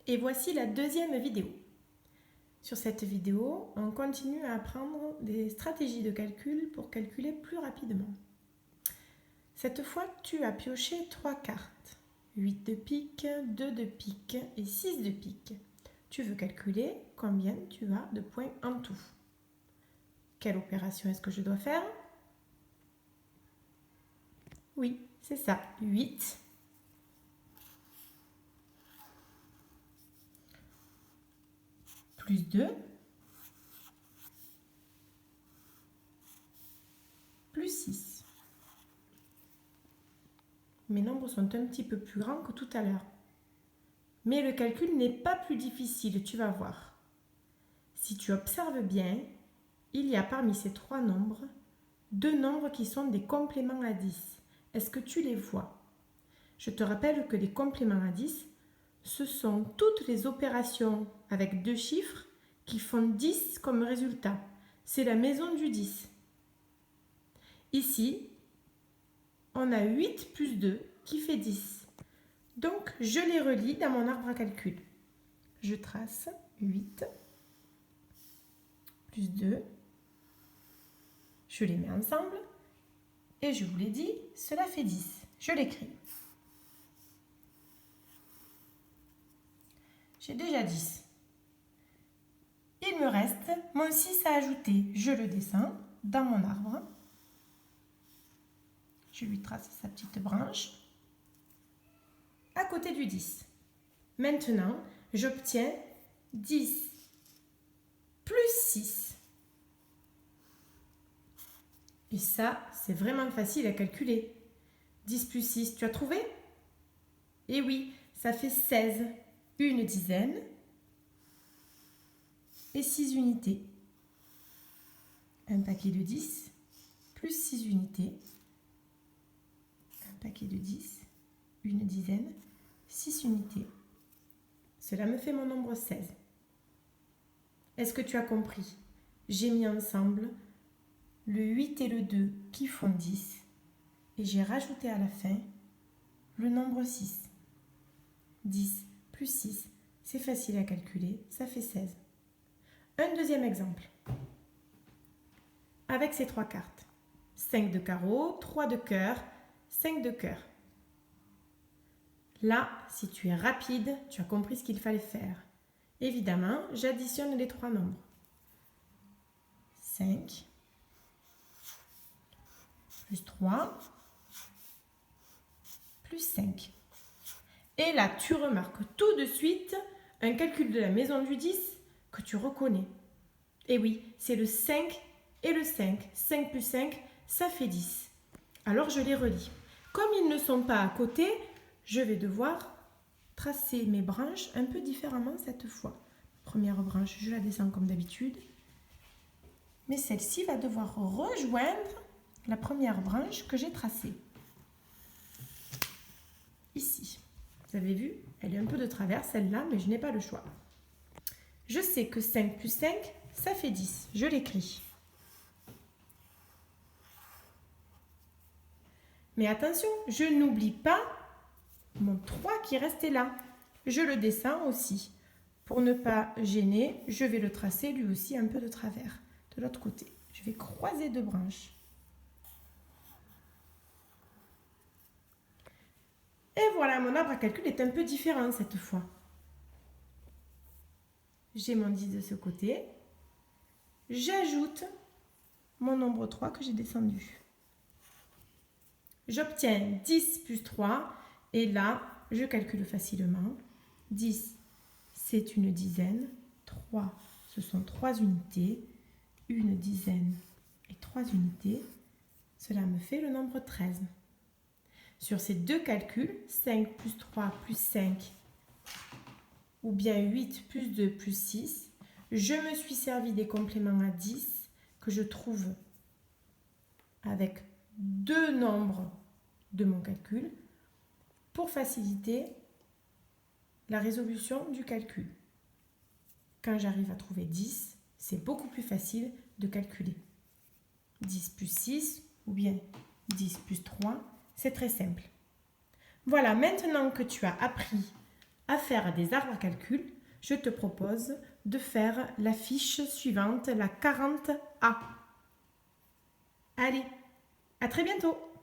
et voici la deuxième vidéo. Sur cette vidéo, on continue à apprendre des stratégies de calcul pour calculer plus rapidement. Cette fois, tu as pioché 3 cartes, 8 de pique, 2 de pique et 6 de pique. Tu veux calculer combien tu as de points en tout. Quelle opération est-ce que je dois faire? Oui, c'est ça, 8. Plus 2. Plus 6. Mes nombres sont un petit peu plus grands que tout à l'heure. Mais le calcul n'est pas plus difficile, tu vas voir. Si tu observes bien, il y a parmi ces 3 nombres, 2 nombres qui sont des compléments à 10. Est-ce que tu les vois? Je te rappelle que les compléments à 10, ce sont toutes les opérations avec 2 chiffres qui font 10 comme résultat. C'est la maison du 10. Ici, on a 8 plus 2 qui fait 10. Donc, je les relie dans mon arbre à calcul. Je trace 8 plus 2. Je les mets ensemble. Et je vous l'ai dit, cela fait 10. Je l'écris. J'ai déjà 10. Il me reste mon 6 à ajouter. Je le descends dans mon arbre. Je lui trace sa petite branche à côté du 10. Maintenant, j'obtiens 10 plus 6. Et ça, c'est vraiment facile à calculer. 10 plus 6, tu as trouvé? Eh oui, ça fait 16. Une dizaine et 6 unités. Un paquet de 10 plus 6 unités. Un paquet de 10, une dizaine, 6 unités. Cela me fait mon nombre 16. Est-ce que tu as compris? J'ai mis ensemble le 8 et le 2 qui font 10 et j'ai rajouté à la fin le nombre 6. 10 plus 6, c'est facile à calculer, ça fait 16. Un deuxième exemple. Avec ces 3 cartes. 5 de carreau, 3 de cœur, 5 de cœur. Là, si tu es rapide, tu as compris ce qu'il fallait faire. Évidemment, j'additionne les 3 nombres. 5 plus 3 plus 5. Et là, tu remarques tout de suite un calcul de la maison du 10 que tu reconnais. Et oui, c'est le 5 et le 5. 5 plus 5, ça fait 10. Alors, je les relie. Comme ils ne sont pas à côté, je vais devoir tracer mes branches un peu différemment cette fois. Première branche, je la descends comme d'habitude. Mais celle-ci va devoir rejoindre la première branche que j'ai tracée. Ici. Vous avez vu, elle est un peu de travers celle-là, mais je n'ai pas le choix. Je sais que 5 plus 5, ça fait 10. Je l'écris. Mais attention, je n'oublie pas mon 3 qui restait là. Je le descends aussi. Pour ne pas gêner, je vais le tracer lui aussi un peu de travers. De l'autre côté, je vais croiser 2 branches. Et voilà, mon arbre à calcul est un peu différent cette fois. J'ai mon 10 de ce côté. J'ajoute mon nombre 3 que j'ai descendu. J'obtiens 10 plus 3 et là, je calcule facilement. 10, c'est une dizaine. 3, ce sont 3 unités. Une dizaine et 3 unités. Cela me fait le nombre 13. Sur ces deux calculs, 5 plus 3 plus 5 ou bien 8 plus 2 plus 6, je me suis servi des compléments à 10 que je trouve avec 2 nombres de mon calcul pour faciliter la résolution du calcul. Quand j'arrive à trouver 10, c'est beaucoup plus facile de calculer. 10 plus 6 ou bien 10 plus 3, c'est très simple. Voilà, maintenant que tu as appris à faire des arbres à calcul, je te propose de faire la fiche suivante, la 40A. Allez, à très bientôt!